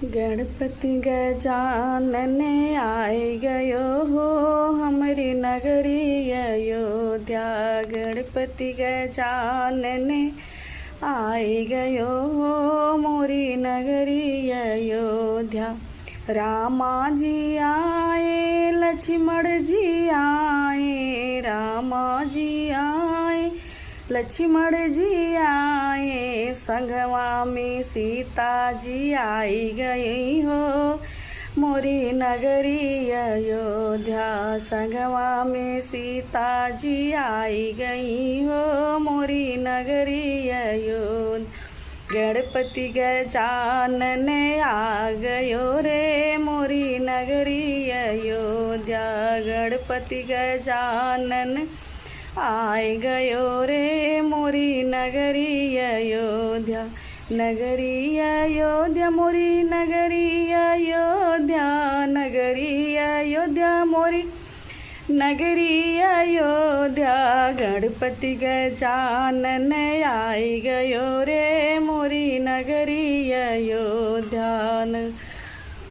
गणपति गजानन आए गयो हो हमारी नगरी अयोध्या। गणपति गजानन आए गयो हो मोरी नगरी अयोध्या। रामा जी आए लक्ष्मण जी आए, रामा जी आए लक्ष्मण जी आए, संगवा में सीता जी आई गई हो मोरी नगरी अयोध्या। संगवा में सीता जी आई गई हो मोरी नगरी अयोध्या। गणपति गजानन आ गयो रे मोरी नगरी अयोध्या। गणपति गजानन आए गयो रे मोरी नगरी अयोध्या। नगरी अयोध्या मोरी नगरी अयोध्या, नगरी अयोध्या मोरी नगरी अयोध्या। गणपति गजानन आए गयो रे मोरी नगरी अयोध्या।